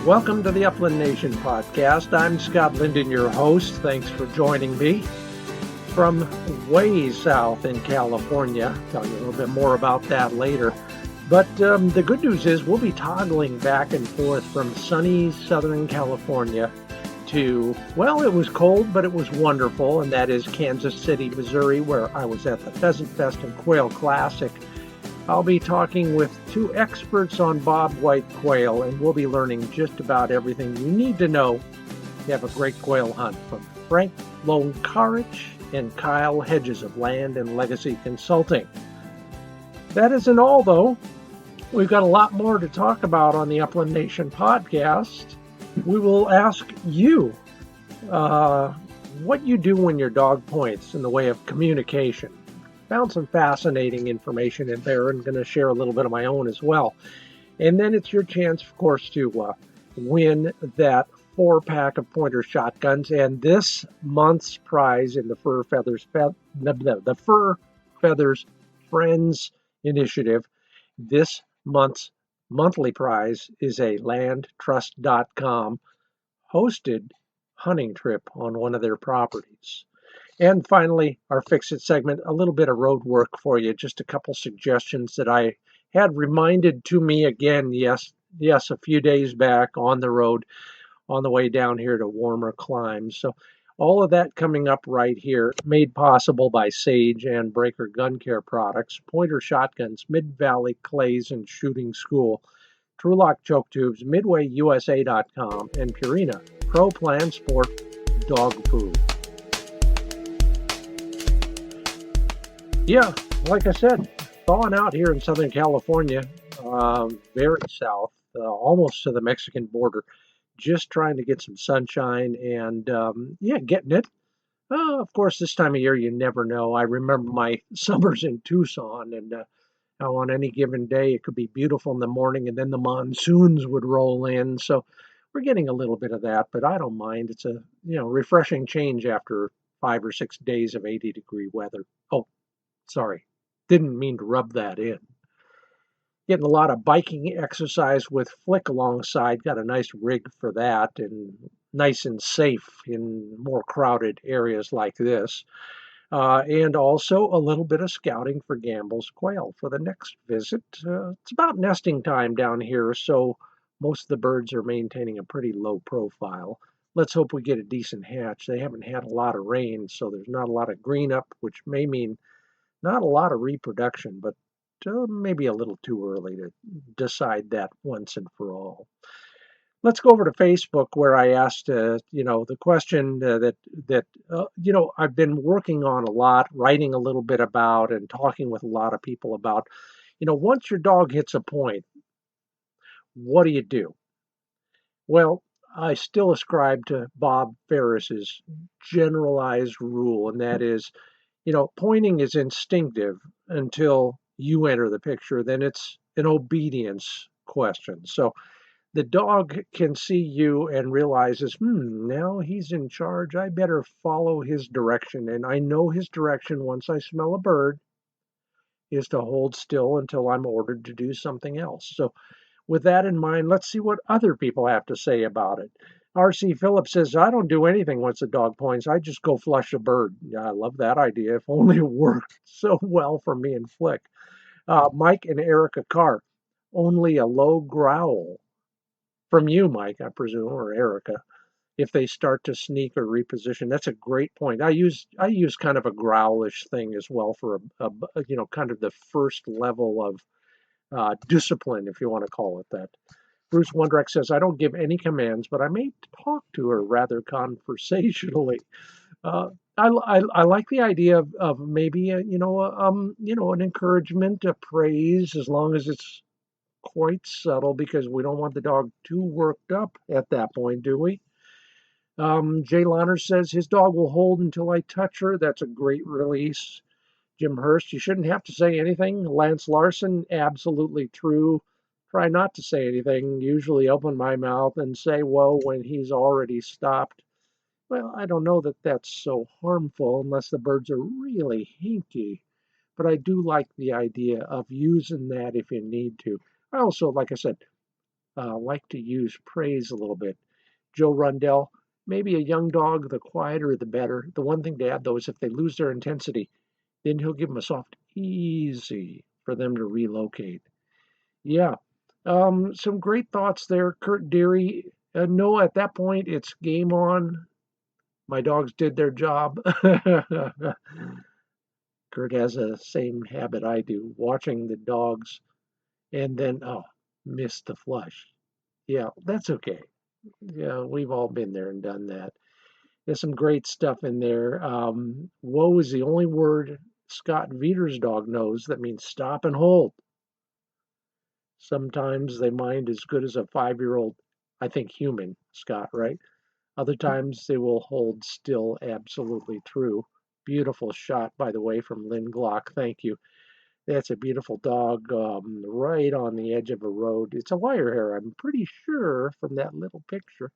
Welcome to the Upland Nation podcast. I'm Scott Linden, your host. Thanks for joining me from way south in California. I'll tell you a little bit more about that later. But the good news is we'll be toggling back and forth from sunny Southern California to, well, it was cold, but it was wonderful, and that is Kansas City, Missouri, where I was at the Pheasant Fest and Quail Classic. I'll be talking with two experts on bobwhite quail, and we'll be learning just about everything you need to know to have a great quail hunt from Frank Loncarich and Kyle Hedges of Land and Legacy Consulting. That isn't all, though. We've got a lot more to talk about on the Upland Nation podcast. We will ask you what you do when your dog points in the way of communication. Found some fascinating information in there and going to share a little bit of my own as well. And then it's your chance, of course, to win that 4-pack of pointer shotguns. And this month's prize in the Fur Feathers Friends Initiative, this month's monthly prize is a landtrust.com hosted hunting trip on one of their properties. And finally, our Fix It segment, a little bit of road work for you, just a couple suggestions that I had reminded to me again, yes, a few days back on the road, on the way down here to warmer climes. So all of that coming up right here, made possible by Sage and Breaker Gun Care products, Pointer Shotguns, Mid-Valley Clays and Shooting School, TrulockChokes Tubes, MidwayUSA.com, and Purina Pro Plan Sport Dog Food. Yeah, like I said, thawing out here in Southern California, very south, almost to the Mexican border. Just trying to get some sunshine and, getting it. Of course, this time of year, you never know. I remember my summers in Tucson and how on any given day it could be beautiful in the morning and then the monsoons would roll in. So we're getting a little bit of that, but I don't mind. It's a, refreshing change after 5 or 6 days of 80-degree weather. Oh, sorry, didn't mean to rub that in. Getting a lot of biking exercise with Flick alongside. Got a nice rig for that and nice and safe in more crowded areas like this. And also a little bit of scouting for Gamble's quail for the next visit. It's about nesting time down here, so most of the birds are maintaining a pretty low profile. Let's hope we get a decent hatch. They haven't had a lot of rain, so there's not a lot of green up, which may mean not a lot of reproduction, but maybe a little too early to decide that once and for all. Let's go over to Facebook where I asked, the question that I've been working on a lot, writing a little bit about and talking with a lot of people about, once your dog hits a point, what do you do? Well, I still ascribe to Bob Ferris's generalized rule, and that is, pointing is instinctive until you enter the picture, then it's an obedience question. So the dog can see you and realizes, now he's in charge. I better follow his direction. And I know his direction once I smell a bird is to hold still until I'm ordered to do something else. So with that in mind, let's see what other people have to say about it. R.C. Phillips says, I don't do anything once the dog points. I just go flush a bird. Yeah, I love that idea. If only it worked so well for me and Flick. Mike and Erica Carr, only a low growl. From you, Mike, I presume, or Erica, if they start to sneak or reposition. That's a great point. I use kind of a growlish thing as well for a kind of the first level of discipline, if you want to call it that. Bruce Wondrek says, I don't give any commands, but I may talk to her rather conversationally. I like the idea of maybe an encouragement, a praise, as long as it's quite subtle, because we don't want the dog too worked up at that point, do we? Jay Lahner says his dog will hold until I touch her. That's a great release. Jim Hurst, you shouldn't have to say anything. Lance Larson, absolutely true. Try not to say anything. Usually open my mouth and say whoa when he's already stopped. Well, I don't know that that's so harmful unless the birds are really hinky. But I do like the idea of using that if you need to. I also, like I said, like to use praise a little bit. Joe Rundell, maybe a young dog, the quieter the better. The one thing to add, though, is if they lose their intensity, then he'll give them a soft, easy for them to relocate. Yeah, some great thoughts there, Kurt Deary. No, at that point, it's game on. My dogs did their job. Kurt has the same habit I do, watching the dogs and then, oh, missed the flush. Yeah, that's okay. Yeah, we've all been there and done that. There's some great stuff in there. Whoa is the only word Scott Veter's dog knows that means stop and hold. Sometimes they mind as good as a 5-year-old, I think human, Scott, right? Other times they will hold still, absolutely true. Beautiful shot, by the way, from Lynn Glock. Thank you. That's a beautiful dog right on the edge of a road. It's a wire hair, I'm pretty sure, from that little picture.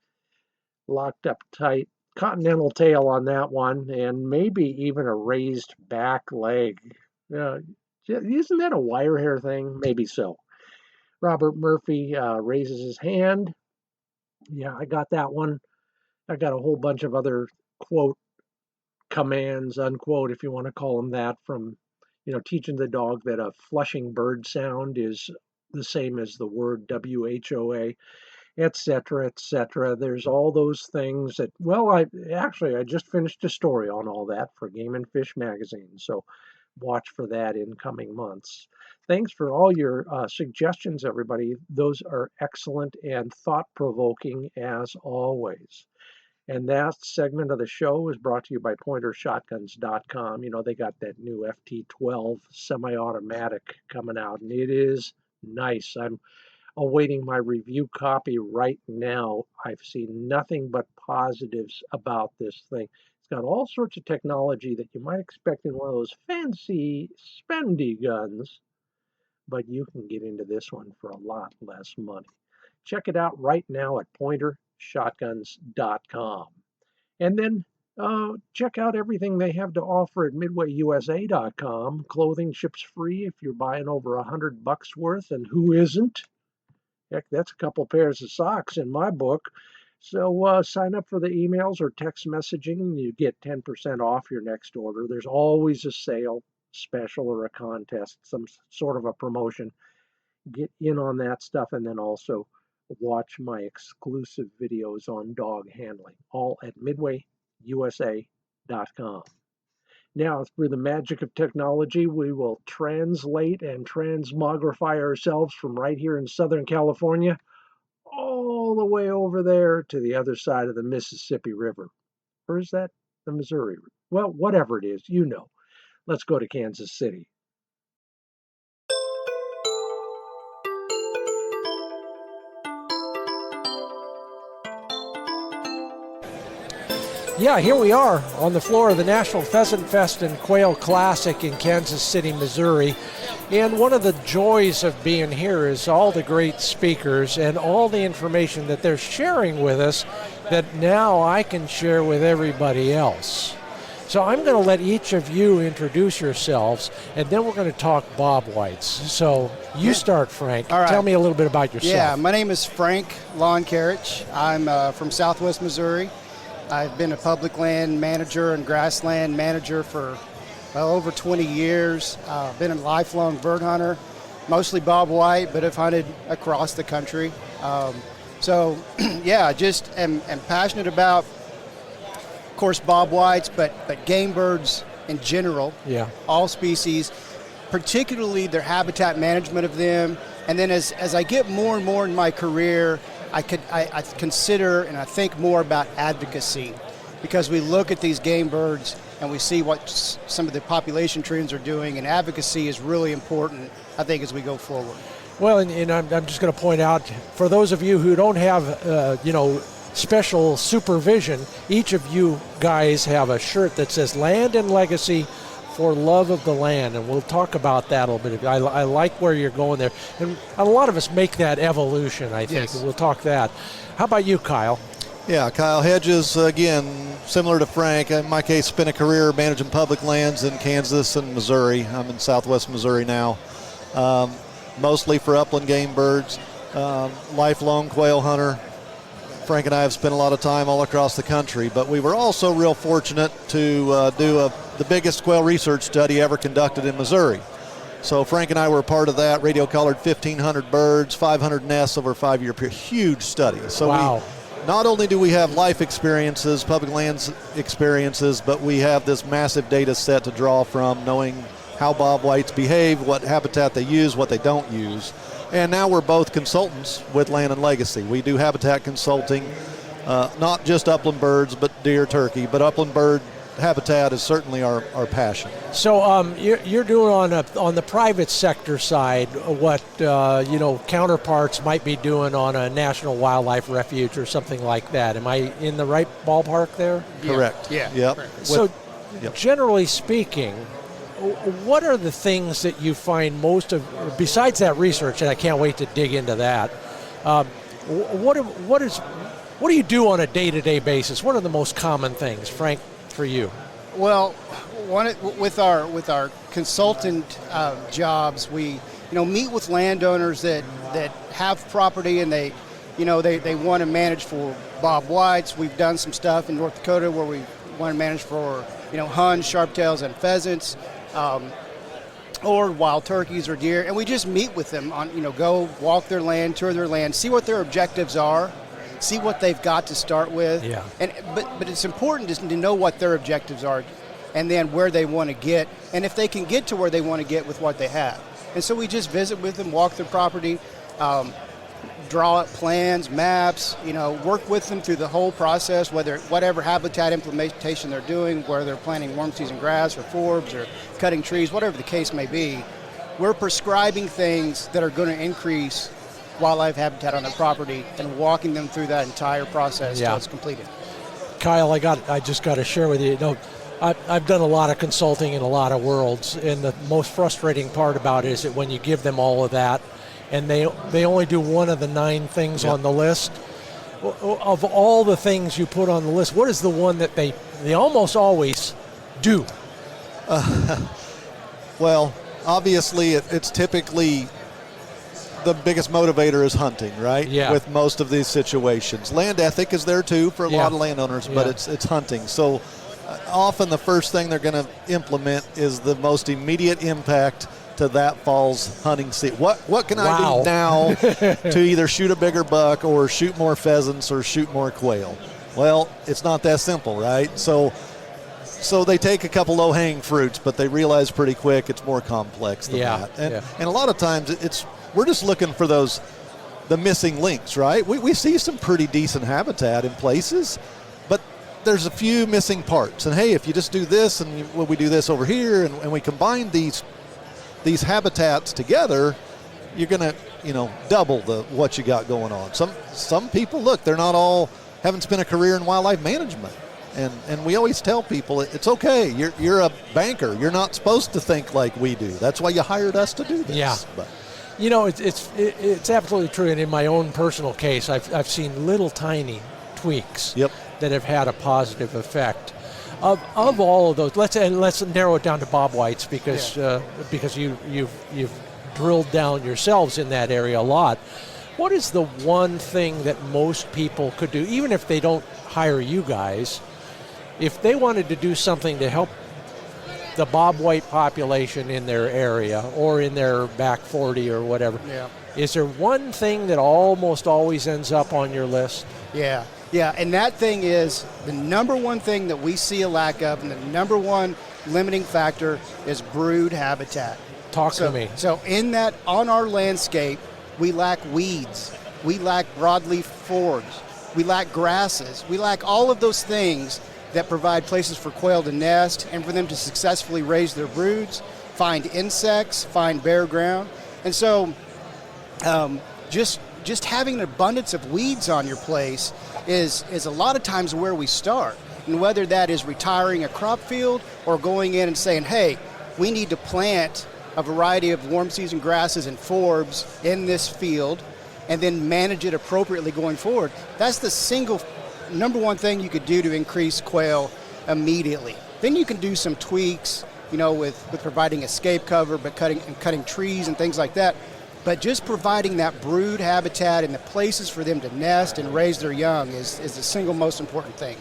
Locked up tight. Continental tail on that one, and maybe even a raised back leg. Isn't that a wire hair thing? Maybe so. Robert Murphy raises his hand. Yeah, I got that one. I got a whole bunch of other quote commands, unquote, if you want to call them that, from teaching the dog that a flushing bird sound is the same as the word WHOA, etc., etc. There's all those things that, well, I just finished a story on all that for Game and Fish magazine, so watch for that in coming months. Thanks for all your suggestions, everybody. Those are excellent and thought-provoking as always. And that segment of the show is brought to you by PointerShotguns.com. They got that new FT12 semi-automatic coming out, and it is nice. I'm awaiting my review copy right now. I've seen nothing but positives about this thing. It's got all sorts of technology that you might expect in one of those fancy, spendy guns, but you can get into this one for a lot less money. Check it out right now at PointerShotguns.com. And then check out everything they have to offer at MidwayUSA.com. Clothing ships free if you're buying over $100 worth, and who isn't? Heck, that's a couple pairs of socks in my book. So sign up for the emails or text messaging, and you get 10% off your next order. There's always a sale, special, or a contest, some sort of a promotion. Get in on that stuff, and then also watch my exclusive videos on dog handling, all at MidwayUSA.com. Now, through the magic of technology, we will translate and transmogrify ourselves from right here in Southern California all the way over there to the other side of the Mississippi River. Or is that the Missouri River? Well, whatever it is, Let's go to Kansas City. Yeah, here we are on the floor of the National Pheasant Fest and Quail Classic in Kansas City, Missouri. And one of the joys of being here is all the great speakers and all the information that they're sharing with us that now I can share with everybody else. So I'm going to let each of you introduce yourselves, and then we're going to talk bobwhites. So you start, Frank. All right. Tell me a little bit about yourself. Yeah, my name is Frank Loncarich. I'm from Southwest Missouri. I've been a public land manager and grassland manager for over 20 years. Been a lifelong bird hunter, mostly bobwhite, but have hunted across the country. Just am passionate about, of course, bobwhites, but game birds in general. Yeah. All species, particularly their habitat management of them. And then as I get more and more in my career, I consider and I think more about advocacy, because we look at these game birds and we see what some of the population trends are doing, and advocacy is really important, I think, as we go forward. Well, and I'm just going to point out, for those of you who don't have, special supervision, each of you guys have a shirt that says Land and Legacy for Love of the Land, and we'll talk about that a little bit. I like where you're going there, and a lot of us make that evolution, I think. Yes. We'll talk that. How about you, Kyle? Yeah, Kyle Hedges, again, similar to Frank. In my case, spent a career managing public lands in Kansas and Missouri. I'm in Southwest Missouri now, mostly for upland game birds. lifelong quail hunter. Frank and I have spent a lot of time all across the country, but we were also real fortunate to do the biggest quail research study ever conducted in Missouri. So Frank and I were a part of that, radio collared 1,500 birds, 500 nests over a 5-year period, huge study. So wow. Not only do we have life experiences, public lands experiences, but we have this massive data set to draw from, knowing how bobwhites behave, what habitat they use, what they don't use. And now we're both consultants with Land and Legacy. We do habitat consulting, not just upland birds, but deer, turkey, but upland bird habitat is certainly our passion. So you're doing on the private sector side what counterparts might be doing on a national wildlife refuge or something like that. Am I in the right ballpark there? Yeah. Correct. Yeah. Yep. Correct. So generally speaking, what are the things that you find most of, besides that research, and I can't wait to dig into that, what do you do on a day-to-day basis? What are the most common things, Frank, for you? Well, with our consultant jobs, we meet with landowners that have property and they want to manage for bobwhites. We've done some stuff in North Dakota where we want to manage for huns, sharptails, and pheasants, or wild turkeys or deer, and we just meet with them on go walk their land, tour their land, see what their objectives are. See what they've got to start with. Yeah. But it's important to know what their objectives are and then where they want to get, and if they can get to where they want to get with what they have. And so we just visit with them, walk their property, draw up plans, maps, work with them through the whole process, whatever habitat implementation they're doing, whether they're planting warm season grass or forbs or cutting trees, whatever the case may be. We're prescribing things that are going to increase wildlife habitat on their property and walking them through that entire process until it's completed. Kyle, I just got to share with you. I've done a lot of consulting in a lot of worlds, and the most frustrating part about it is that when you give them all of that, and they only do one of the 9 things on the list. Of all the things you put on the list, what is the one that they almost always do? Well, obviously, it's typically the biggest motivator is hunting, right? Yeah. With most of these situations. Land ethic is there too for a lot of landowners, but it's hunting. So often the first thing they're going to implement is the most immediate impact to that fall's hunting season. What can I do now to either shoot a bigger buck or shoot more pheasants or shoot more quail? Well, it's not that simple, right? So they take a couple low-hanging fruits, but they realize pretty quick it's more complex than that. And a lot of times we're just looking for the missing links, right? We see some pretty decent habitat in places, but there's a few missing parts. And hey, if you just do this and we do this over here and we combine these habitats together, you're going to, double what you got going on. Some people, look, they're not all haven't spent a career in wildlife management. And we always tell people it's okay. You're a banker. You're not supposed to think like we do. That's why you hired us to do this. Yeah. But it's absolutely true. And in my own personal case, I've seen little tiny tweaks that have had a positive effect. Of all of those, let's narrow it down to bobwhites because you've drilled down yourselves in that area a lot. What is the one thing that most people could do, even if they don't hire you guys, if they wanted to do something to help the bobwhite population in their area or in their back 40 or whatever? Yeah. Is there one thing that almost always ends up on your list? Yeah, and that thing is the number one thing that we see a lack of, and the number one limiting factor is brood habitat. Talk to me. So on our landscape, we lack weeds, we lack broadleaf forbs, we lack grasses, we lack all of those things that provide places for quail to nest and for them to successfully raise their broods, find insects, find bare ground. And so just having an abundance of weeds on your place is a lot of times where we start. And whether that is retiring a crop field or going in and saying, hey, we need to plant a variety of warm season grasses and forbs in this field and then manage it appropriately going forward, that's the single number one thing you could do to increase quail immediately. Then you can do some tweaks, with providing escape cover, but cutting trees and things like that. But just providing that brood habitat and the places for them to nest and raise their young is the single most important thing.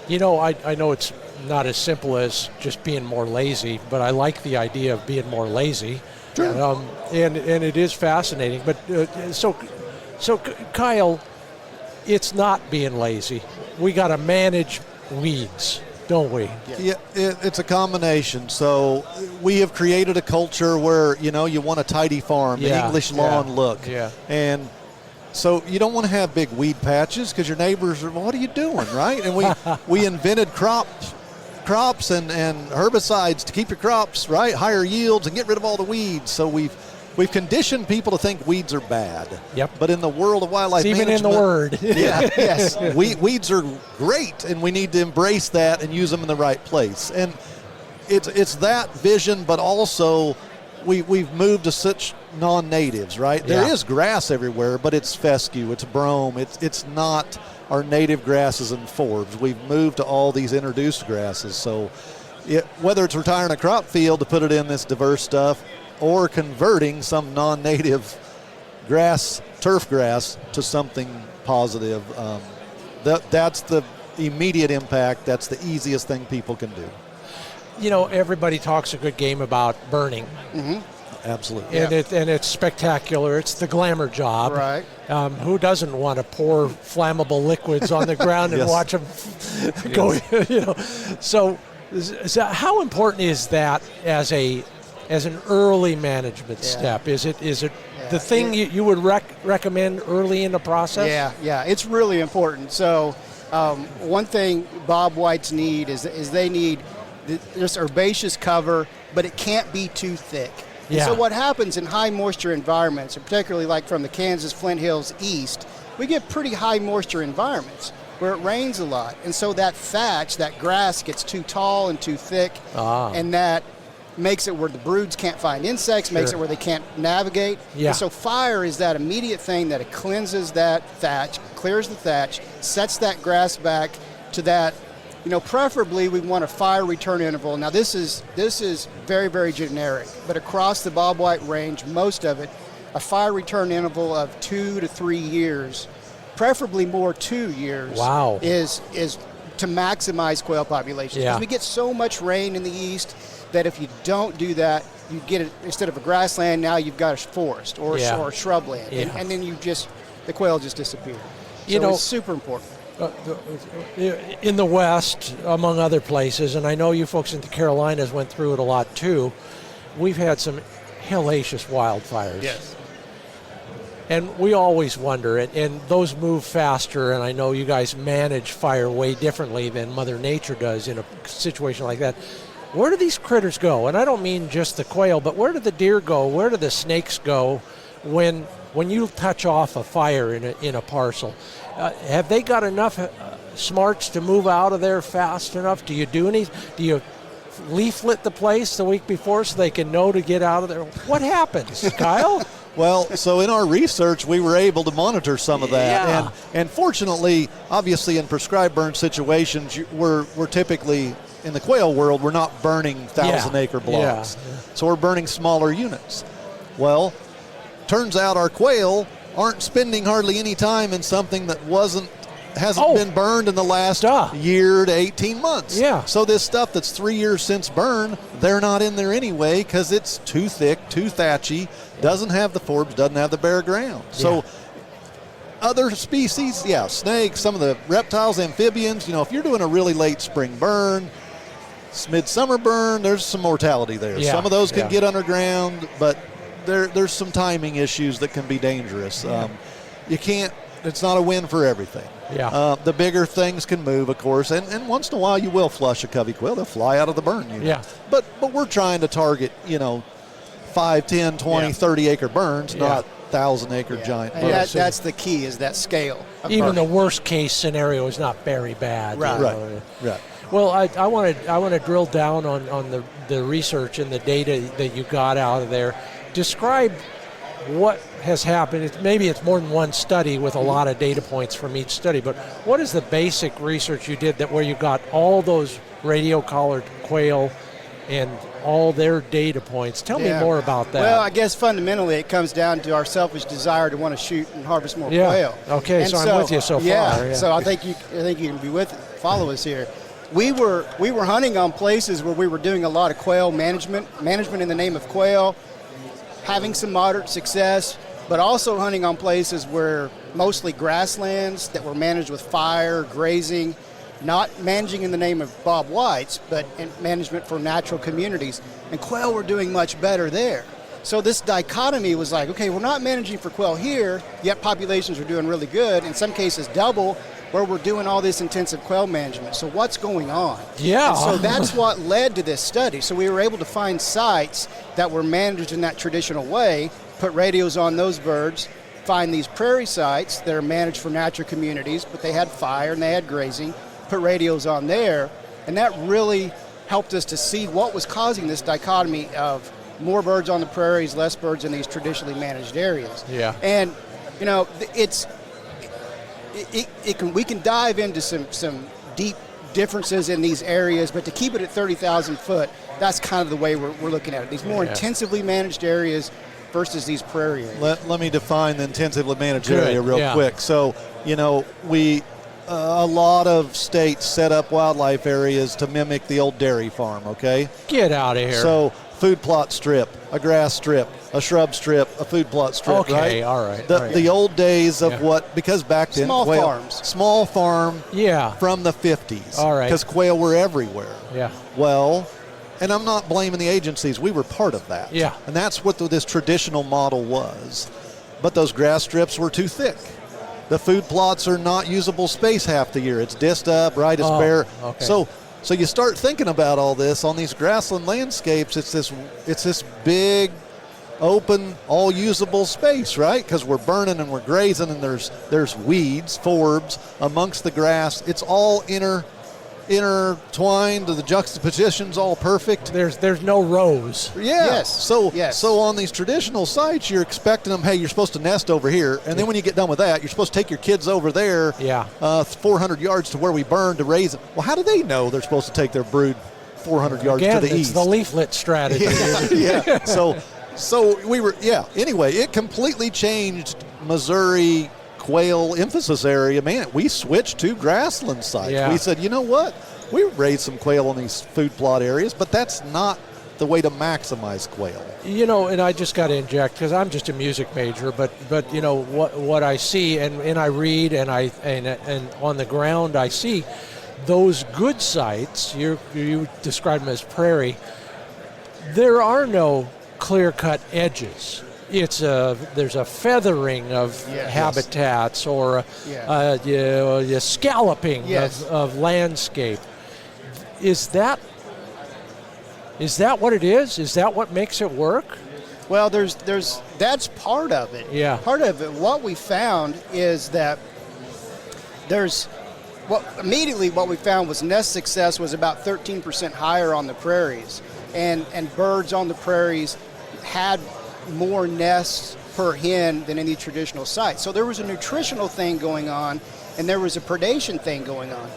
You know, I know it's not as simple as just being more lazy, but I like the idea of being more lazy. Sure. And it is fascinating. But so Kyle, it's not being lazy. We got to manage weeds, don't we? Yeah, it's a combination. So we have created a culture where, you want a tidy farm, the English lawn look. Yeah. And so you don't want to have big weed patches because your neighbors are, well, what are you doing, right? And we invented crops and herbicides to keep your crops, right, higher yields and get rid of all the weeds. So we've conditioned people to think weeds are bad. Yep. But in the world of wildlife it's management, even in the word. Yeah, yes. Weeds are great, and we need to embrace that and use them in the right place. And it's that vision, but also we've moved to such non-natives, right? There is grass everywhere, but it's fescue, it's brome, it's not our native grasses and forbs. We've moved to all these introduced grasses. So whether it's retiring a crop field to put it in this diverse stuff or converting some non-native grass, turf grass, to something positive, that's the immediate impact. That's the easiest thing people can do. Everybody talks a good game about burning. Mm-hmm. Absolutely. And it's spectacular. It's the glamour job. Right. Who doesn't want to pour flammable liquids on the ground and watch them go? So how important is that as an early management step? Is it the thing you would recommend early in the process? Yeah, it's really important. So one thing bobwhites need is they need this herbaceous cover, but it can't be too thick. Yeah. So what happens in high moisture environments, and particularly like from the Kansas Flint Hills east, we get pretty high moisture environments where it rains a lot. And so that thatch, that grass gets too tall and too thick, and that makes it where the broods can't find insects, makes it where they can't navigate. Yeah. And so fire is that immediate thing that it cleanses that thatch, clears the thatch, sets that grass back to that. Preferably we want a fire return interval. Now this is very, very generic, but across the bobwhite range, most of it, a fire return interval of 2 to 3 years, preferably more 2 years. Wow. Is to maximize quail populations. Yeah. Because we get so much rain in the east that if you don't do that, you get it, instead of a grassland, now you've got a forest or shrubland, and then the quail just disappear. So it's super important. In the West, among other places, and I know you folks in the Carolinas went through it a lot too, we've had some hellacious wildfires. Yes. And we always wonder, and those move faster, and I know you guys manage fire way differently than Mother Nature does in a situation like that. Where do these critters go? And I don't mean just the quail, but where do the deer go? Where do the snakes go when you touch off a fire in a parcel? Have they got enough smarts to move out of there fast enough? Do you leaflet the place the week before so they can know to get out of there? What happens, Kyle? Well, so in our research, we were able to monitor some of that. Yeah. And fortunately, obviously in prescribed burn situations, we're typically, in the quail world, we're not burning 1,000-acre blocks. Yeah. So we're burning smaller units. Well, turns out our quail aren't spending hardly any time in something that hasn't been burned in the last year to 18 months. Yeah. So this stuff that's 3 years since burn, they're not in there anyway because it's too thick, too thatchy, doesn't have the forbs, doesn't have the bare ground. So other species, snakes, some of the reptiles, amphibians, if you're doing a really late spring burn, midsummer burn, there's some mortality there. Yeah. Some of those can get underground, but there's some timing issues that can be dangerous. It's not a win for everything. Yeah. The bigger things can move, of course, and once in a while you will flush a covey quail. They'll fly out of the burn unit. Yeah. But we're trying to target, 5, 10, 20, 30-acre burns, not 1,000-acre giant And burns. that's the key, is that scale. Even the worst case scenario is not very bad. Right. Well, I want to drill down on the research and the data that you got out of there. Describe what has happened. Maybe it's more than one study with a lot of data points from each study, but what is the basic research you did where you got all those radio collared quail and all their data points. Tell me more about that. Well, I guess fundamentally it comes down to our selfish desire to want to shoot and harvest more quail. Okay, so I'm with you so far. Yeah. So I think you can be follow us here. We were hunting on places where we were doing a lot of quail management in the name of quail, having some moderate success, but also hunting on places where mostly grasslands that were managed with fire, grazing, not managing in the name of bobwhites, but in management for natural communities. And quail were doing much better there. So this dichotomy was like, okay, we're not managing for quail here, yet populations are doing really good, in some cases double, where we're doing all this intensive quail management. So what's going on? Yeah. And so that's what led to this study. So we were able to find sites that were managed in that traditional way, put radios on those birds, find these prairie sites that are managed for natural communities, but they had fire and they had grazing, put radios on there, and that really helped us to see what was causing this dichotomy of more birds on the prairies, less birds in these traditionally managed areas. Yeah. And, you know, we can dive into some deep differences in these areas, but to keep it at 30,000 foot, that's kind of the way we're looking at it. These more intensively managed areas versus these prairie areas. Let me define the intensively managed area real quick. So, you know, a lot of states set up wildlife areas to mimic the old dairy farm, okay? Get out of here. So, food plot strip, a grass strip, a shrub strip, a food plot strip, right? Okay, all right. The old days of because back then small farm from the 50s. All right. Because quail were everywhere. Yeah. Well, and I'm not blaming the agencies. We were part of that. Yeah. And that's what this traditional model was. But those grass strips were too thick. The food plots are not usable space half the year. It's disced up, right? It's bare. Okay. So you start thinking about all this on these grassland landscapes. It's this big, open, all usable space, right? Because we're burning and we're grazing, and there's weeds, forbs amongst the grass. It's all intertwined. The juxtaposition's all perfect. There's no rows. Yeah. Yes. So on these traditional sites, you're expecting them, hey, you're supposed to nest over here, and then when you get done with that, you're supposed to take your kids over there 400 yards to where we burn to raise them. Well, how do they know they're supposed to take their brood 400 yards to the it's east? The leaflet strategy. Yeah. So we were, anyway, it completely changed Missouri quail emphasis area. Man, we switched to grassland sites. Yeah. We said, you know what? We raised some quail on these food plot areas, but that's not the way to maximize quail. You know, and I just got to inject because I'm just a music major, but you know what I see and I read and on the ground I see those good sites. You describe them as prairie. There are no clear-cut edges. There's a feathering of habitats or a scalloping of landscape. Is that what it is? Is that what makes it work? Well, that's part of it. Yeah. Part of it. What we found is that what we found was nest success was about 13% higher on the prairies, and birds on the prairies had more nests per hen than any traditional site. So there was a nutritional thing going on, and there was a predation thing going on.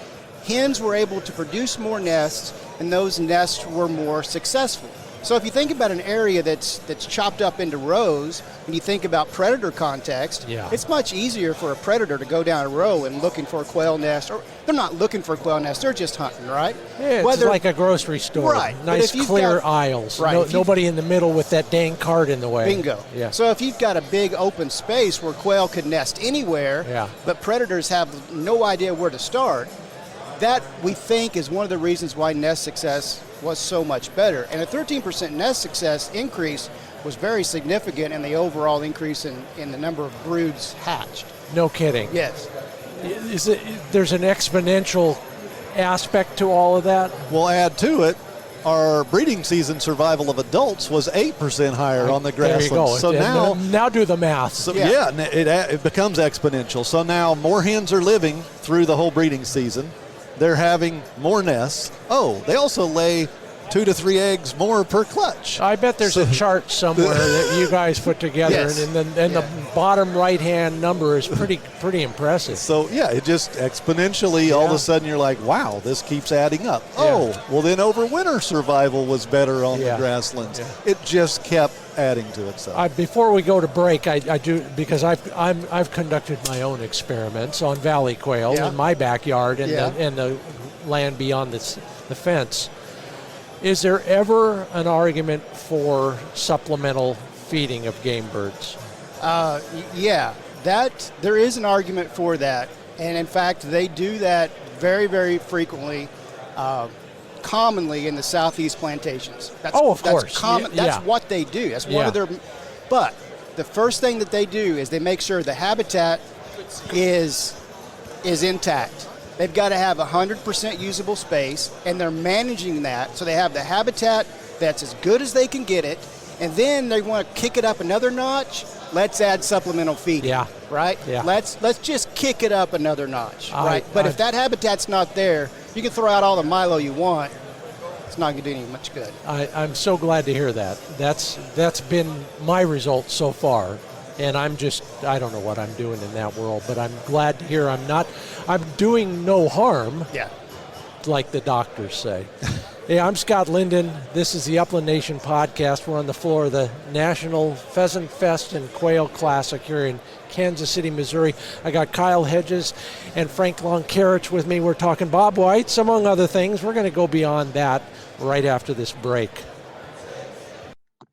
Hens were able to produce more nests, and those nests were more successful. So if you think about an area that's chopped up into rows, and you think about predator context, it's much easier for a predator to go down a row and looking for a quail nest, or they're not looking for a quail nest, they're just hunting, right? Yeah, it's like a grocery store. Right. Nice clear aisles. Right. Nobody in the middle with that dang cart in the way. Bingo. Yeah. So if you've got a big open space where quail could nest anywhere, but predators have no idea where to start, that we think is one of the reasons why nest success was so much better. And a 13% nest success increase was very significant in the overall increase in the number of broods hatched. No kidding. Yes. There's an exponential aspect to all of that? We'll add to it, our breeding season survival of adults was 8% higher on the grasslands. There you go. So now do the math. So it becomes exponential. So now more hens are living through the whole breeding season. They're having more nests. Oh, they also lay 2 to 3 eggs more per clutch. I bet there's a chart somewhere that you guys put together, Yes. and the bottom right-hand number is pretty impressive. So, yeah, it just exponentially, all of a sudden you're like, wow, this keeps adding up. Yeah. Oh, well then over winter survival was better on Yeah. the grasslands. Yeah. It just kept adding to itself. Before we go to break, I do, because I've conducted my own experiments on valley quail in my backyard and the land beyond the fence. Is there ever an argument for supplemental feeding of game birds? There is an argument for that, and in fact, they do that very, very frequently, commonly in the southeast plantations. Of course. That's common. That's what they do. That's one of their. But the first thing that they do is they make sure the habitat is intact. They've got to have 100% usable space, and they're managing that so they have the habitat that's as good as they can get it, and then they want to kick it up another notch. Let's add supplemental feeding. Yeah. Right? Yeah. Let's just kick it up another notch. Right? But if that habitat's not there, you can throw out all the Milo you want. It's not going to do any much good. I'm so glad to hear that. That's been my result so far. And I don't know what I'm doing in that world, but I'm glad to hear I'm doing no harm, like the doctors say. Hey, I'm Scott Linden. This is the Upland Nation podcast. We're on the floor of the National Pheasant Fest and Quail Classic here in Kansas City, Missouri. I got Kyle Hedges and Frank Loncarich with me. We're talking bobwhites, among other things. We're going to go beyond that right after this break.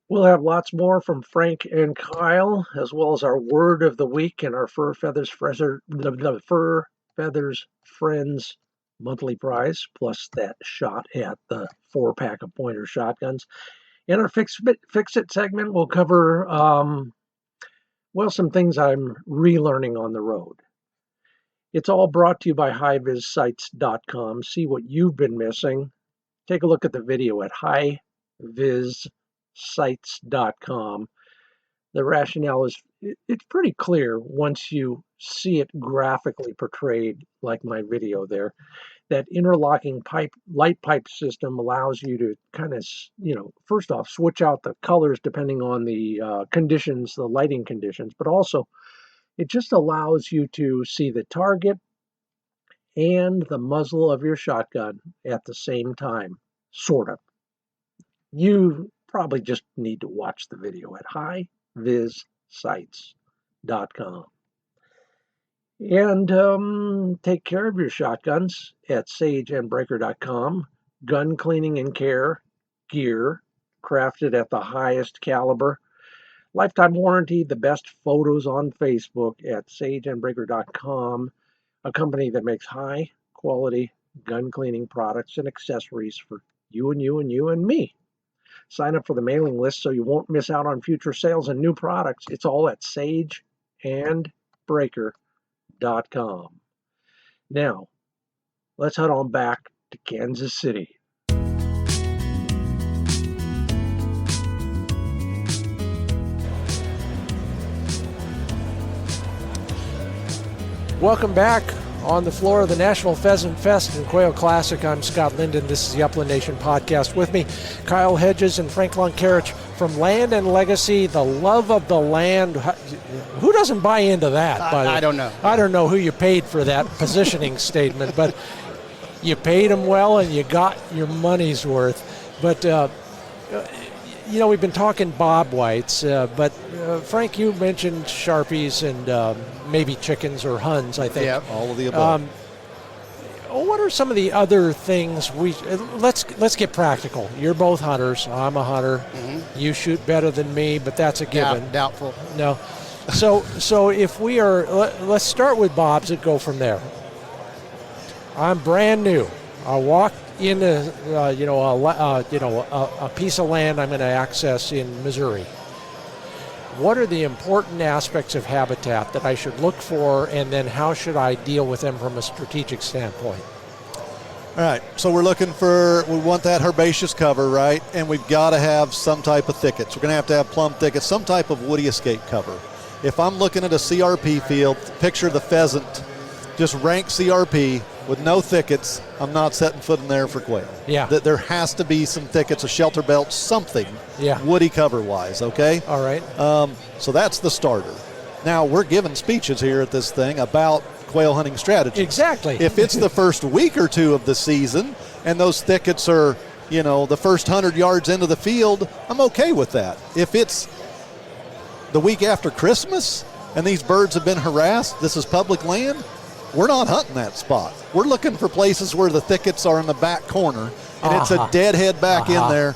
We'll have lots more from Frank and Kyle, as well as our word of the week and our Fur Feathers Friends monthly prize, plus that shot at the 4-pack of pointer shotguns. In our Fix It segment, we'll cover, some things I'm relearning on the road. It's all brought to you by HiVizSites.com. See what you've been missing. Take a look at the video at HiVizSites.com. The rationale is it's pretty clear once you see it graphically portrayed, like my video there. That interlocking light pipe system allows you to kind of, first off, switch out the colors depending on the conditions, the lighting conditions, but also it just allows you to see the target and the muzzle of your shotgun at the same time, sort of. You probably just need to watch the video at HiVizSites.com. And take care of your shotguns at sageandbreaker.com. Gun cleaning and care gear crafted at the highest caliber. Lifetime warranty, the best photos on Facebook at sageandbreaker.com, a company that makes high quality gun cleaning products and accessories for you and you and you and me. Sign up for the mailing list so you won't miss out on future sales and new products. It's all at sageandbreaker.com. Now, let's head on back to Kansas City. Welcome back on the floor of the National Pheasant Fest and Quail Classic. I'm Scott Linden. This is the Upland Nation podcast. With me, Kyle Hedges and Frank Loncarich from Land and Legacy, the love of the land. Who doesn't buy into that? I don't know. I don't know who you paid for that positioning statement, but you paid them well and you got your money's worth. But, we've been talking bobwhites, but Frank, you mentioned Sharpies and maybe chickens or Huns, I think. Yeah, all of the above. What are some of the other things let's get practical. You're both hunters. I'm a hunter. Mm-hmm. You shoot better than me, but that's a given. Yeah, doubtful. No. So if we are, let's start with bobs and go from there. I'm brand new. I walk into a piece of land I'm going to access in Missouri. What are the important aspects of habitat that I should look for, and then how should I deal with them from a strategic standpoint? All right, so we want that herbaceous cover, right? And we've got to have some type of thickets. We're going to have plum thickets, some type of woody escape cover. If I'm looking at a CRP field, picture the pheasant, just rank CRP, with no thickets, I'm not setting foot in there for quail. Yeah. There has to be some thickets, a shelter belt, something, woody cover-wise, okay? All right. So that's the starter. Now, we're giving speeches here at this thing about quail hunting strategies. Exactly. If it's the first week or two of the season and those thickets are, the first 100 yards into the field, I'm okay with that. If it's the week after Christmas and these birds have been harassed, this is public land, we're not hunting that spot. We're looking for places where the thickets are in the back corner and it's a deadhead back in there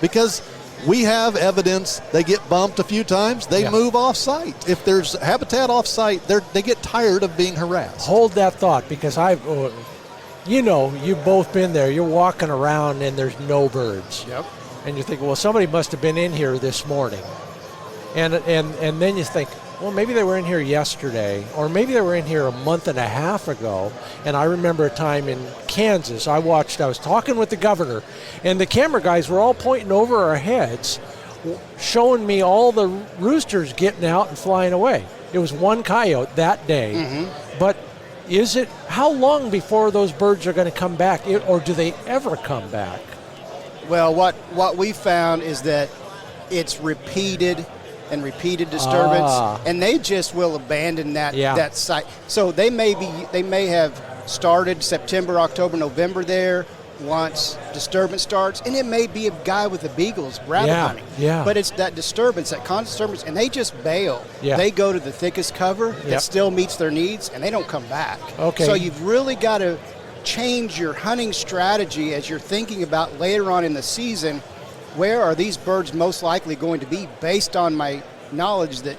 because we have evidence they get bumped a few times, they move off site. If there's habitat off site, they get tired of being harassed. Hold that thought, because you've both been there. You're walking around and there's no birds. Yep. And you think, well, somebody must have been in here this morning. And then you think, well, maybe they were in here yesterday, or maybe they were in here a month and a half ago. And I remember a time in Kansas, I was talking with the governor, and the camera guys were all pointing over our heads, showing me all the roosters getting out and flying away. It was one coyote that day. Mm-hmm. But how long before those birds are going to come back, or do they ever come back? Well, what we found is that it's repeated disturbance, and they just will abandon that site. So they may have started September, October, November there once disturbance starts, and it may be a guy with the beagles rabbit hunting. Yeah. But it's that disturbance, that constant disturbance, and they just bail. Yeah. They go to the thickest cover that still meets their needs, and they don't come back. Okay. So you've really got to change your hunting strategy as you're thinking about later on in the season. Where are these birds most likely going to be based on my knowledge that,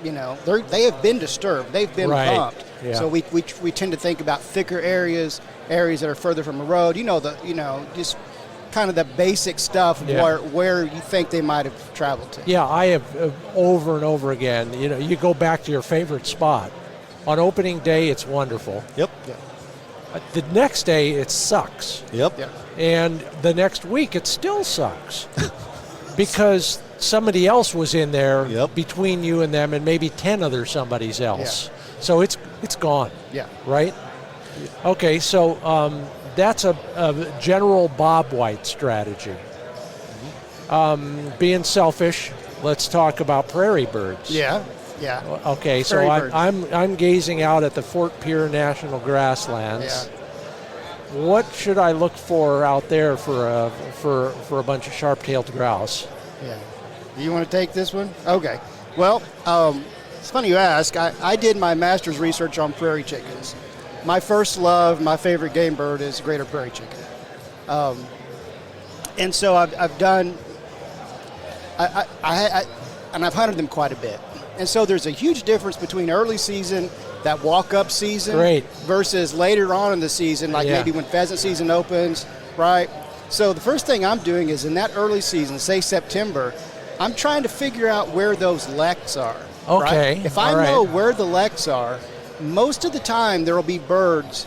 they have been disturbed, they've been bumped. Yeah. So we tend to think about thicker areas that are further from the road. Just kind of the basic stuff where you think they might have traveled to. Yeah, I have over and over again. You go back to your favorite spot. On opening day, it's wonderful. Yep. The next day, it sucks. Yep. And the next week, it still sucks because somebody else was in there between you and them, and maybe 10 other somebody's else. Yeah. So it's gone. Yeah. Right? Yeah. Okay, so that's a general bobwhite strategy. Mm-hmm. Being selfish, let's talk about prairie birds. Yeah. Yeah. Okay, so I'm gazing out at the Fort Pierre National Grasslands. Yeah. What should I look for out there for a bunch of sharp-tailed grouse? Yeah. You want to take this one? Okay. Well, it's funny you ask. I did my master's research on prairie chickens. My first love, my favorite game bird is greater prairie chicken. And so I've done, and I've hunted them quite a bit. And so there's a huge difference between early season, that walk-up season, versus later on in the season, like maybe when pheasant season opens, right? So the first thing I'm doing is in that early season, say September, I'm trying to figure out where those leks are. Okay. Right? If I know where the leks are, most of the time there will be birds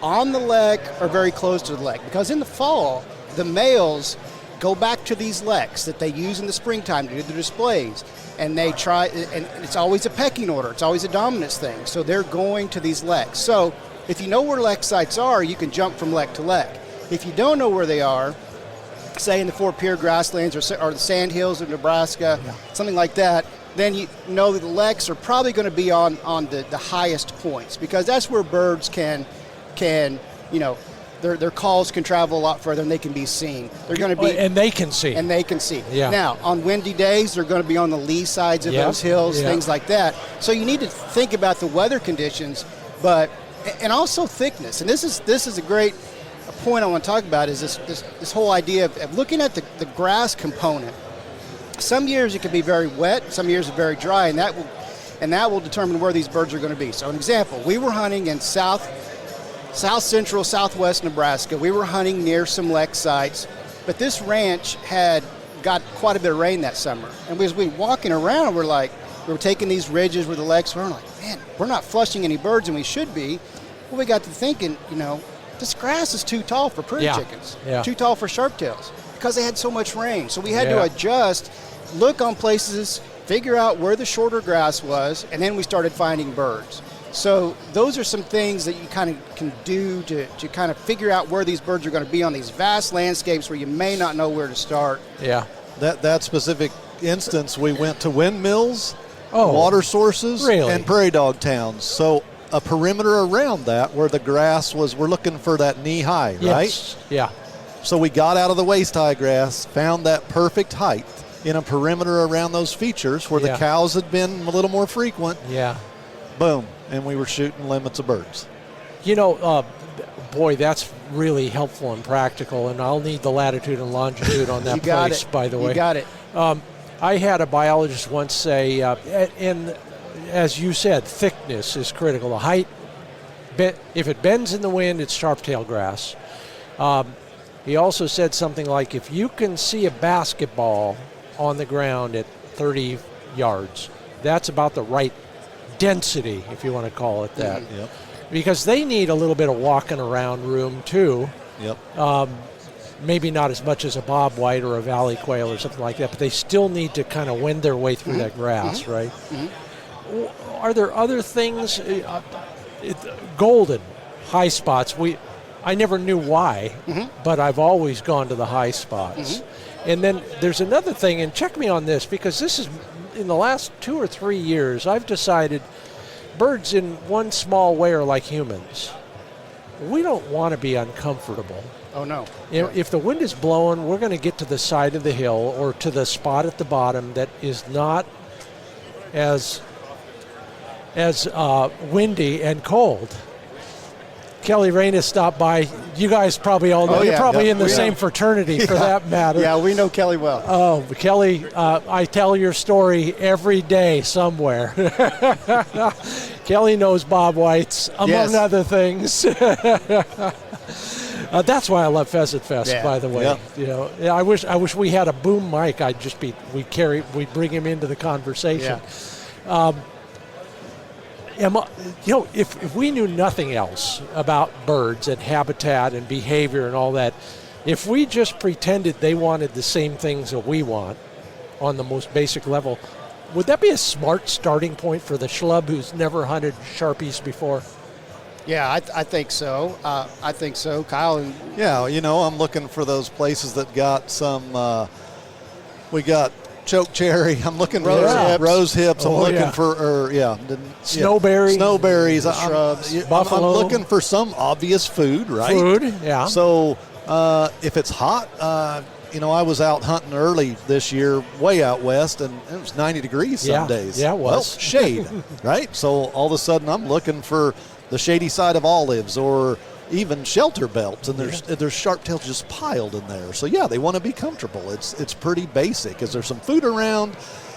on the lek or very close to the lek. Because in the fall, the males go back to these leks that they use in the springtime to do the displays. And they try, and it's always a pecking order. It's always a dominance thing. So they're going to these leks. So if you know where lek sites are, you can jump from lek to lek. If you don't know where they are, say in the Fort Pierre grasslands or the sandhills of Nebraska, something like that, then you know that the leks are probably going to be on the highest points, because that's where birds can their calls can travel a lot further and they can be seen. They're going to be, and they can see. Yeah. Now, on windy days, they're going to be on the lee sides of those hills, things like that. So you need to think about the weather conditions, and also thickness. And this is a great point I want to talk about, is this whole idea of looking at the grass component. Some years it can be very wet, some years are very dry, and that will determine where these birds are going to be. So an example, we were hunting in south central, southwest Nebraska. We were hunting near some lek sites, but this ranch had got quite a bit of rain that summer. And as we were walking around, we were taking these ridges where the leks were, and we're like, man, we're not flushing any birds, and we should be. Well, we got to thinking, this grass is too tall for prairie chickens, too tall for sharp-tails, because they had so much rain. So we had to adjust, look on places, figure out where the shorter grass was, and then we started finding birds. So those are some things that you kind of can do to kind of figure out where these birds are going to be on these vast landscapes where you may not know where to start. Yeah. That specific instance, we went to windmills, water sources, and prairie dog towns. So a perimeter around that where the grass was, we're looking for that knee high, right? Yes. Yeah. So we got out of the waist high grass, found that perfect height in a perimeter around those features where the cows had been a little more frequent. Yeah. Boom. And we were shooting limits of birds. You know, boy, that's really helpful and practical, and I'll need the latitude and longitude on that place, by the way. You got it. I had a biologist once say, and as you said, thickness is critical. The height, if it bends in the wind, it's sharp-tailed grass. He also said something like, if you can see a basketball on the ground at 30 yards, that's about the right density, if you want to call it that. Yep. Because they need a little bit of walking around room, too. Yep. Maybe not as much as a bobwhite or a valley quail or something like that, but they still need to kind of wend their way through that grass, right? Are there other things? Golden, high spots. I never knew why, but I've always gone to the high spots. And then there's another thing, and check me on this, because this is, in the last 2 or 3 years, I've decided birds in one small way are like humans. We don't want to be uncomfortable. Oh, no. If the wind is blowing, we're going to get to the side of the hill or to the spot at the bottom that is not as windy and cold. Kelly Reyna stopped by. You guys probably all know. You're probably in the same fraternity for that matter. Yeah, we know Kelly well. Oh, Kelly, I tell your story every day somewhere. Kelly knows bobwhites, among other things. That's why I love Pheasant Fest, by the way. You know, I wish we had a boom mic. We'd bring him into the conversation. If we knew nothing else about birds and habitat and behavior and all that, if we just pretended they wanted the same things that we want on the most basic level, would that be a smart starting point for the schlub who's never hunted Sharpies before? Yeah, I think so. I think so, Kyle. Yeah, I'm looking for those places that got some. We got choke cherry. I'm looking for rose hips. I'm looking for snowberry, snowberries, shrubs, buffalo. I'm looking for some obvious food, right? Food, yeah. So if it's hot, I was out hunting early this year, way out west, and it was 90 degrees some days. Yeah, it was. Well, shade, right? So all of a sudden, I'm looking for the shady side of olives or even shelter belts, and there's sharp tails just piled in there. So they want to be comfortable. It's pretty basic. Is there some food around?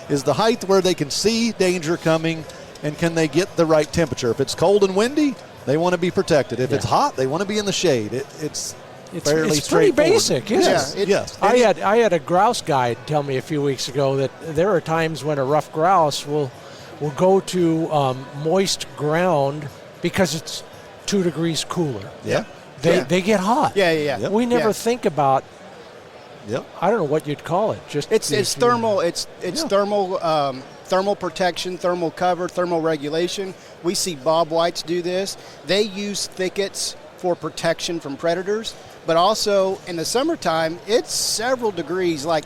Is the height where they can see danger coming, and can they get the right temperature? If it's cold and windy, they want to be protected. If it's hot, they want to be in the shade. It's fairly pretty basic, isn't it? Yes. I had a grouse guide tell me a few weeks ago that there are times when a rough grouse will go to moist ground because it's 2 degrees cooler. They get hot. Yeah. We never think about. I don't know what you'd call it. Just it's thermal. It's thermal protection, thermal cover, thermal regulation. We see bobwhites do this. They use thickets for protection from predators, but also in the summertime, it's several degrees, like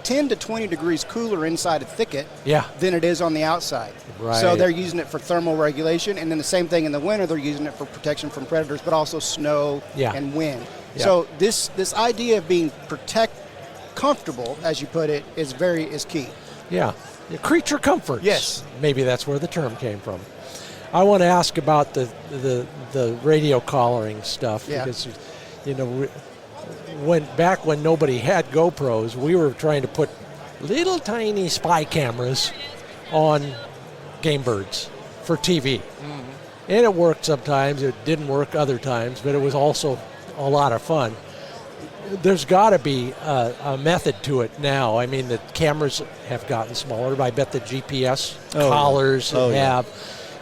10 to 20 degrees cooler inside a thicket than it is on the outside. Right. So they're using it for thermal regulation, and then the same thing in the winter, they're using it for protection from predators, but also snow and wind. Yeah. So this idea of being comfortable, as you put it, is key. Yeah. Creature comforts. Yes. Maybe that's where the term came from. I want to ask about the radio collaring stuff because when nobody had GoPros, we were trying to put little tiny spy cameras on game birds for TV. And it worked sometimes, it didn't work other times, but it was also a lot of fun. There's got to be a method to it now. I mean, the cameras have gotten smaller, but I bet the GPS collars have.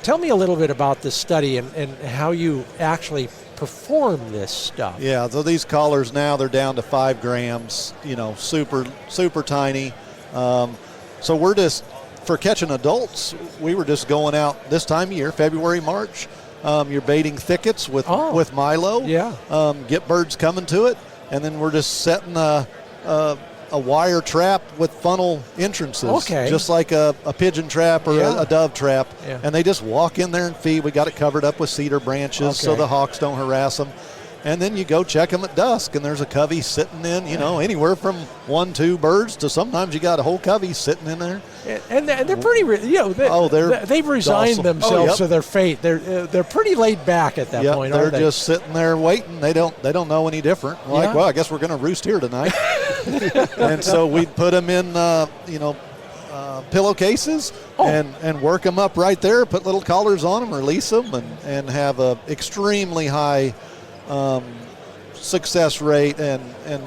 Tell me a little bit about this study and how you actually perform this stuff. Yeah, so these collars now, they're down to 5 grams, super, super tiny. So we're just for catching adults, we were just going out this time of year, February, March. You're baiting thickets with Milo. Yeah. Get birds coming to it, and then we're just setting a wire trap with funnel entrances. Okay. Just like a pigeon trap or a dove trap. Yeah. And they just walk in there and feed. We got it covered up with cedar branches so the hawks don't harass them. And then you go check them at dusk, and there's a covey sitting in, anywhere from 1-2 birds to sometimes you got a whole covey sitting in there. And they're pretty, they've resigned docile. themselves to their fate. They're pretty laid back at that point, aren't they're just sitting there waiting. They don't know any different. Like, well, I guess we're going to roost here tonight. And so we'd put them in, pillowcases and work them up right there, put little collars on them, release them, and have a extremely high success rate and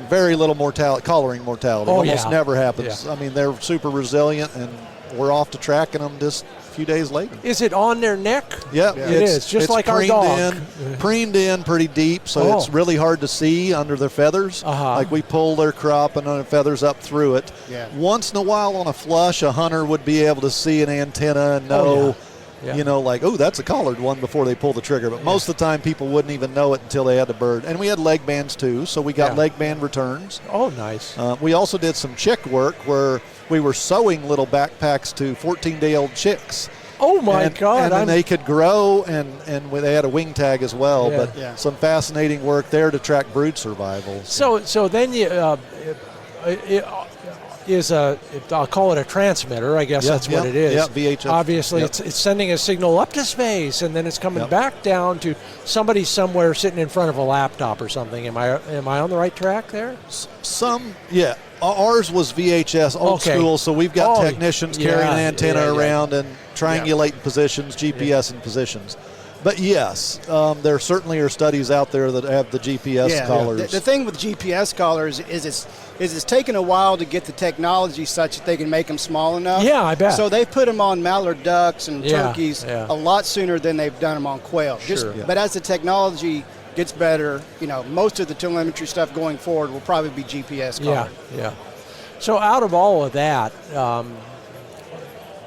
very little collaring mortality. Almost never happens. Yeah. I mean, they're super resilient, and we're off to tracking them just a few days later. Is it on their neck? Yeah, it is. Just like our dog. Preened in pretty deep, so it's really hard to see under their feathers. Like we pull their crop and their feathers up through it. Yeah. Once in a while on a flush, a hunter would be able to see an antenna and know. That's a collared one before they pull the trigger. But most of the time, people wouldn't even know it until they had the bird. And we had leg bands, too, so we got leg band returns. Oh, nice. We also did some chick work where we were sewing little backpacks to 14-day-old chicks. Oh, my God. And they could grow, and they had a wing tag as well. Yeah. But some fascinating work there to track brood survival. So then you... I'll call it a transmitter. I guess that's what it is. Yeah, VHF. Obviously, it's sending a signal up to space, and then it's coming back down to somebody somewhere sitting in front of a laptop or something. Am I on the right track there? Ours was VHS, old school, so we've got technicians carrying an antenna around and triangulating positions, GPS and positions. But yes, there certainly are studies out there that have the GPS collars. The thing with GPS collars is it's taken a while to get the technology such that they can make them small enough. Yeah, I bet. So they put them on mallard ducks and turkeys a lot sooner than they've done them on quail. But as the technology gets better, most of the telemetry stuff going forward will probably be GPS collared. Yeah. So out of all of that,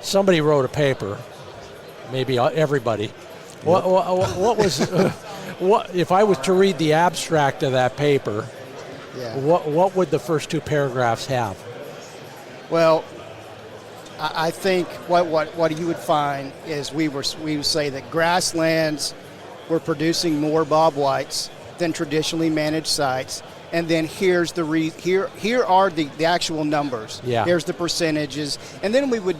somebody wrote a paper, maybe everybody. What was what if I was to read the abstract of that paper? Yeah. What would the first two paragraphs have? Well, I think what you would find is we would say that grasslands were producing more bobwhites than traditionally managed sites, and then here's here are the actual numbers. Yeah. Here's the percentages, and then we would.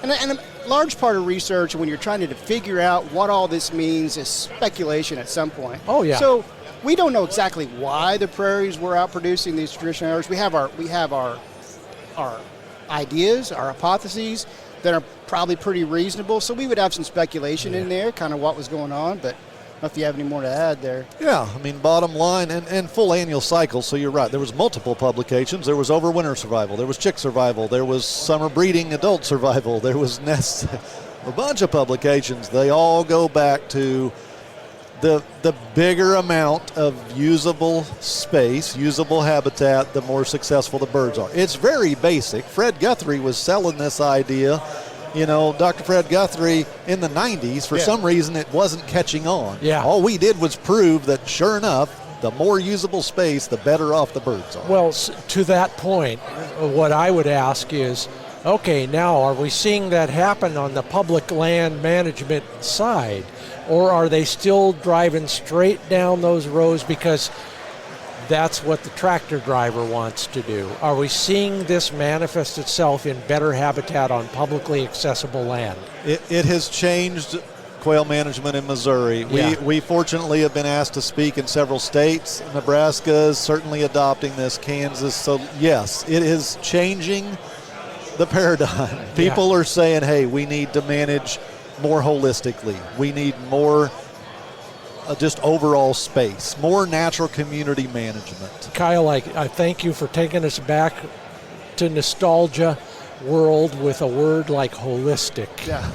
And a large part of research when you're trying to figure out what all this means is speculation at some point. Oh, yeah. So we don't know exactly why the prairies were outproducing these traditional areas. We have our ideas, our hypotheses that are probably pretty reasonable. So we would have some speculation in there, kind of what was going on, but I don't know if you have any more to add there. Yeah, I mean, bottom line, and full annual cycles, so you're right. There was multiple publications. There was overwinter survival. There was chick survival. There was summer breeding adult survival. There was nest, a bunch of publications. They all go back to the bigger amount of usable space, usable habitat, the more successful the birds are. It's very basic. Fred Guthrie was selling this idea. Dr. Fred Guthrie in the 90s, for some reason it wasn't catching on. Yeah. All we did was prove that, sure enough, the more usable space, the better off the birds are. Well, to that point, what I would ask is, okay, now are we seeing that happen on the public land management side? Or are they still driving straight down those rows because that's what the tractor driver wants to do? Are we seeing this manifest itself in better habitat on publicly accessible land? It has changed quail management in Missouri. Yeah. We fortunately have been asked to speak in several states. Nebraska is certainly adopting this, Kansas. So yes, it is changing the paradigm. People are saying, hey, we need to manage more holistically. We need more just overall space, more natural community management. Kyle, I thank you for taking us back to nostalgia world with a word like holistic. Yeah.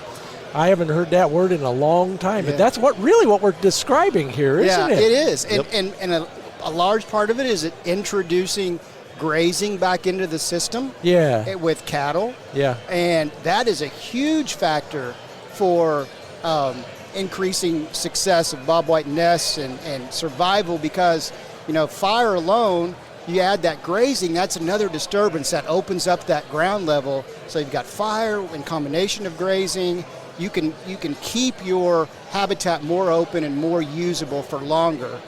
I haven't heard that word in a long time, but that's what we're describing here, isn't it? Yeah, it is. And a large part of it is introducing grazing back into the system with cattle. Yeah. And that is a huge factor for increasing success of bobwhite nests and survival, because, fire alone, you add that grazing, that's another disturbance that opens up that ground level. So you've got fire in combination of grazing. You can keep your habitat more open and more usable for longer,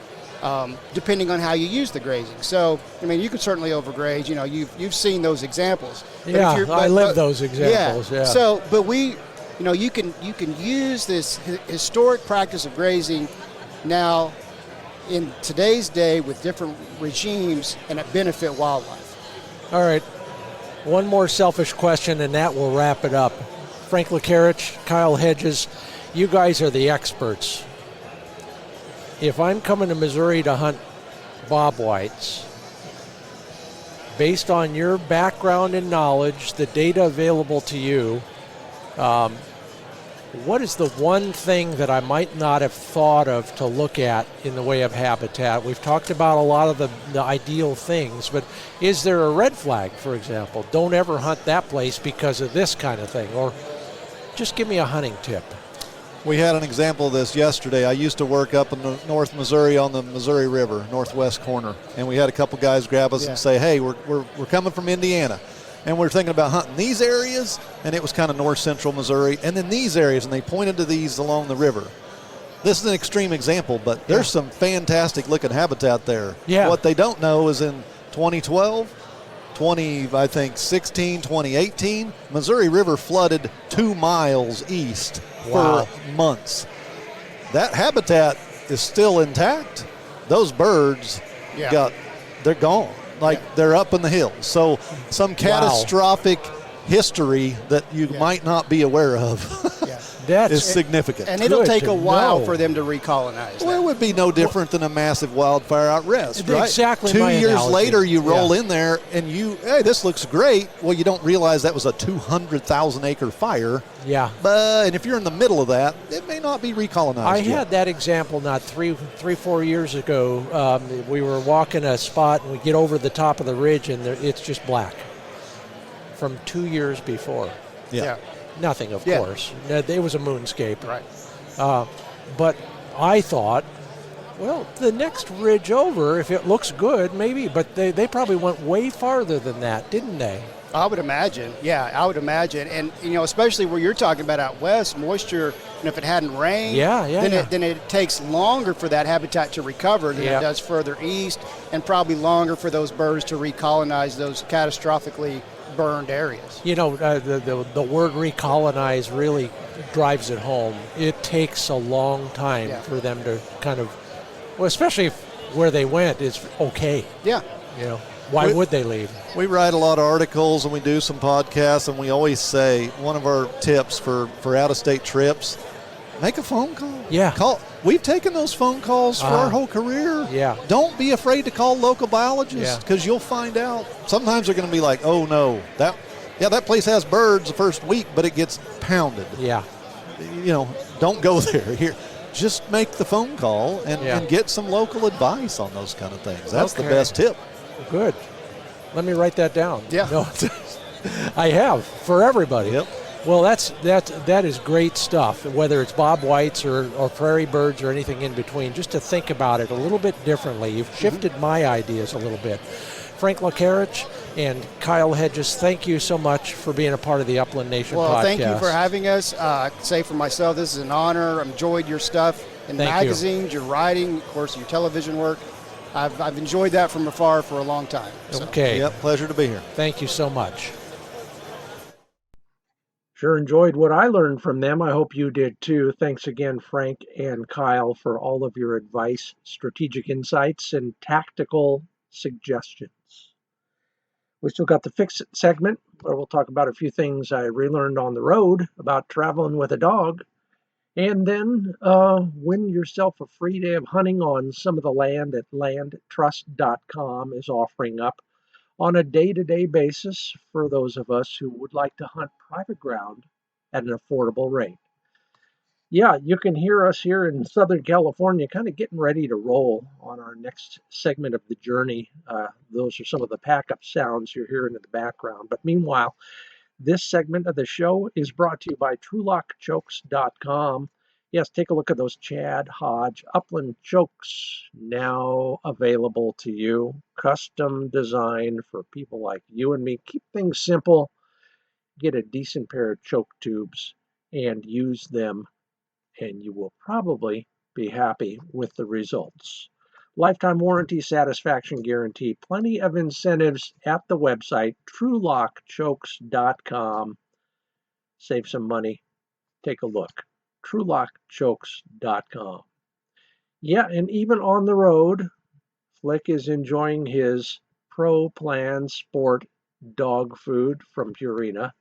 depending on how you use the grazing. So, you can certainly overgraze. You've seen those examples. Yeah, I live those examples. Yeah. So, but you can use this historic practice of grazing now in today's day with different regimes, and it benefit wildlife. All right. One more selfish question, and that will wrap it up. Frank Loncarich, Kyle Hedges, you guys are the experts. If I'm coming to Missouri to hunt bobwhites, based on your background and knowledge, the data available to you, what is the one thing that I might not have thought of to look at in the way of habitat? We've talked about a lot of the ideal things, but is there a red flag, for example? Don't ever hunt that place because of this kind of thing, or just give me a hunting tip. We had an example of this yesterday. I used to work up in North Missouri on the Missouri River, northwest corner, and we had a couple guys grab us and say, hey, we're coming from Indiana. And we're thinking about hunting these areas, and it was kind of north central Missouri, and then these areas, and they pointed to these along the river. This is an extreme example, but there's some fantastic looking habitat there. Yeah. What they don't know is in 2012, 2018, Missouri River flooded 2 miles east for months. That habitat is still intact. Those birds they're gone. They're up in the hills. So some catastrophic history that you might not be aware of is significant. And it'll take a while for them to recolonize. Well, it would be no different than a massive wildfire out west, right? Exactly. 2 years later, you roll in there and hey, this looks great. Well, you don't realize that was a 200,000 acre fire. Yeah. And if you're in the middle of that, it may not be recolonized. I had that example not 4 years ago. We were walking a spot and we get over the top of the ridge and it's just black from 2 years before. Yeah. Nothing, of course. It was a moonscape. Right. But I thought, well, the next ridge over, if it looks good, maybe. But they probably went way farther than that, didn't they? I would imagine. Yeah, I would imagine. And, especially where you're talking about out west, moisture, and if it hadn't rained, then it takes longer for that habitat to recover than it does further east, and probably longer for those birds to recolonize those catastrophically burned areas. The word recolonize really drives it home. It takes a long time for them to kind of, especially if where they went is okay. Yeah. Why would they leave? We write a lot of articles and we do some podcasts, and we always say one of our tips for out-of-state trips, make a phone call. Yeah. We've taken those phone calls for our whole career. Yeah. Don't be afraid to call local biologists, because you'll find out. Sometimes they're going to be like, oh, no, that place has birds the first week, but it gets pounded. Yeah. Don't go there. Here, just make the phone call and get some local advice on those kind of things. That's the best tip. Good. Let me write that down. Yeah. No, I have, for everybody. Yep. Well, that is great stuff, whether it's bobwhites or prairie birds or anything in between, just to think about it a little bit differently. You've shifted my ideas a little bit. Frank Loncarich and Kyle Hedges, thank you so much for being a part of the Upland Nation podcast. Well, thank you for having us. I can say for myself, this is an honor. I've enjoyed your stuff in magazines, your writing, of course, your television work. I've enjoyed that from afar for a long time. So. Okay. Yep, pleasure to be here. Thank you so much. Sure enjoyed what I learned from them. I hope you did too. Thanks again, Frank and Kyle, for all of your advice, strategic insights, and tactical suggestions. We still got the Fix It segment, where we'll talk about a few things I relearned on the road about traveling with a dog. And then win yourself a free day of hunting on some of the land that landtrust.com is offering up on a day-to-day basis for those of us who would like to hunt private ground at an affordable rate. Yeah, you can hear us here in Southern California kind of getting ready to roll on our next segment of the journey. Those are some of the pack-up sounds you're hearing in the background. But meanwhile, this segment of the show is brought to you by TrulockChokes.com. Yes, take a look at those Chad Hodge Upland chokes now available to you. Custom designed for people like you and me. Keep things simple. Get a decent pair of choke tubes and use them, and you will probably be happy with the results. Lifetime warranty, satisfaction guarantee, plenty of incentives at the website, TrulockChokes.com. Save some money. Take a look. TrulockChokes.com. Yeah, and even on the road, Flick is enjoying his Pro Plan Sport dog food from Purina.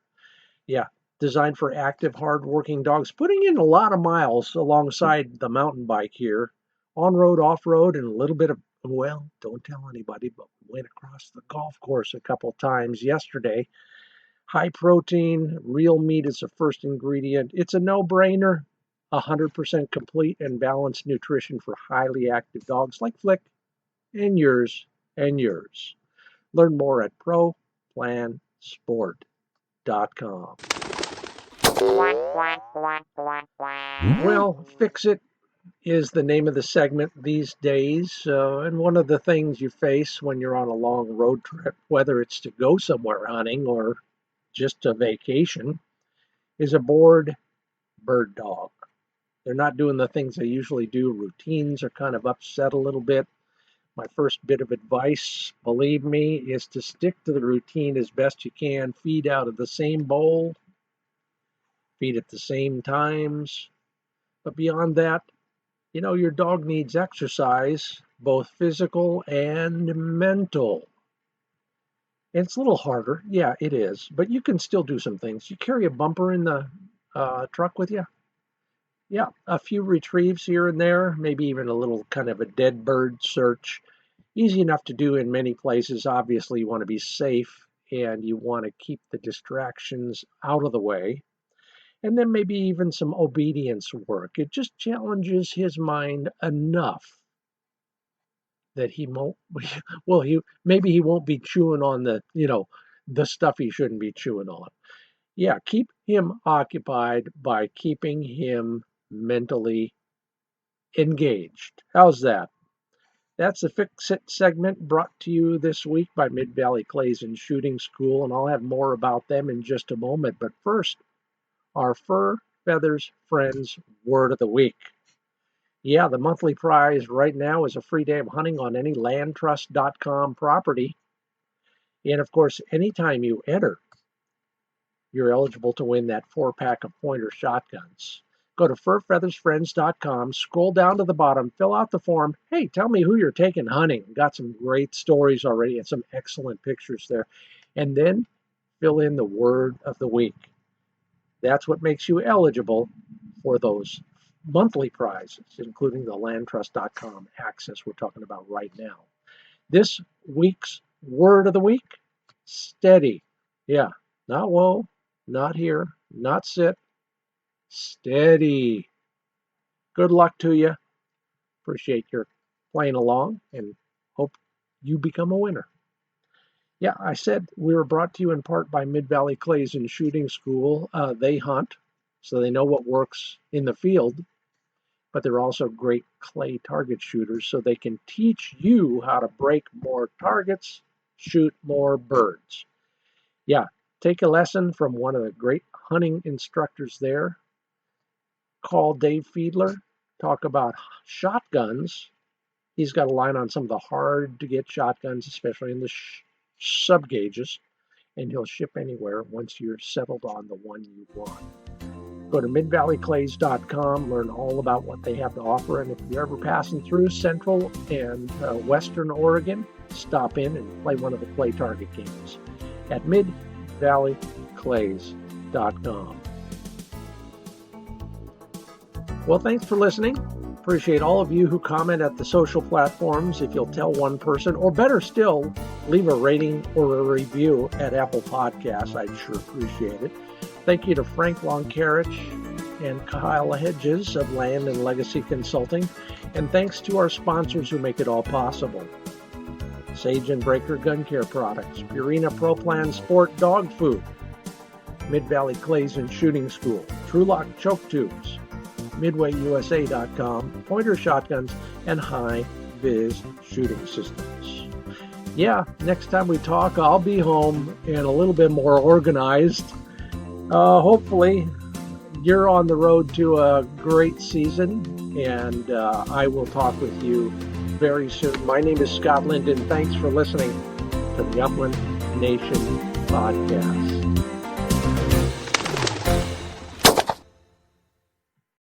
Yeah, designed for active, hard-working dogs, putting in a lot of miles alongside the mountain bike here, on-road, off-road, and a little bit of, well, don't tell anybody, but we went across the golf course a couple times yesterday. High protein, real meat is the first ingredient. It's a no-brainer. 100% complete and balanced nutrition for highly active dogs like Flick and yours and yours. Learn more at ProPlanSport.com. Well, Fix It is the name of the segment these days. And one of the things you face when you're on a long road trip, whether it's to go somewhere hunting or just a vacation, is a bored bird dog. They're not doing the things they usually do. Routines are kind of upset a little bit. My first bit of advice, believe me, is to stick to the routine as best you can. Feed out of the same bowl. Feed at the same times. But beyond that, your dog needs exercise, both physical and mental. And it's a little harder. Yeah, it is. But you can still do some things. You carry a bumper in the truck with you. Yeah, a few retrieves here and there, maybe even a little kind of a dead bird search. Easy enough to do in many places. Obviously, you want to be safe and you want to keep the distractions out of the way. And then maybe even some obedience work. It just challenges his mind enough that he won't, well, maybe he won't be chewing on the stuff he shouldn't be chewing on. Yeah, keep him occupied by keeping him mentally engaged. How's that? That's the Fix It segment brought to you this week by Mid-Valley Clays and Shooting School, and I'll have more about them in just a moment. But first, our Fur Feathers Friends Word of the Week. Yeah, the monthly prize right now is a free day of hunting on any landtrust.com property. And of course, anytime you enter, you're eligible to win that 4-pack of pointer shotguns. Go to furfeathersfriends.com, scroll down to the bottom, fill out the form. Hey, tell me who you're taking hunting. Got some great stories already and some excellent pictures there. And then fill in the word of the week. That's what makes you eligible for those monthly prizes, including the landtrust.com access we're talking about right now. This week's word of the week, steady. Yeah, not whoa, not here, not sit, steady. Good luck to you. Appreciate your playing along and hope you become a winner. Yeah, I said we were brought to you in part by Mid-Valley Clays and Shooting School. They hunt, so they know what works in the field, but they're also great clay target shooters, so they can teach you how to break more targets, shoot more birds. Yeah, take a lesson from one of the great hunting instructors there. Call Dave Fiedler, talk about shotguns. He's got a line on some of the hard-to-get shotguns, especially in the sub-gauges, and he'll ship anywhere once you're settled on the one you want. Go to midvalleyclays.com, learn all about what they have to offer, and if you're ever passing through Central and Western Oregon, stop in and play one of the clay target games at midvalleyclays.com. Well, thanks for listening. Appreciate all of you who comment at the social platforms. If you'll tell one person, or better still, leave a rating or a review at Apple Podcasts, I'd sure appreciate it. Thank you to Frank Loncarich, and Kyle Hedges of Land and Legacy Consulting, and thanks to our sponsors who make it all possible. Sage and Breaker Gun Care Products, Purina Pro Plan Sport Dog Food, Mid-Valley Clays and Shooting School, TrulockChokes Tubes, MidwayUSA.com, Pointer Shotguns, and HiViz Shooting Systems. Yeah, next time we talk, I'll be home and a little bit more organized. Hopefully, you're on the road to a great season, and I will talk with you very soon. My name is Scott Linden. Thanks for listening to the Upland Nation Podcast.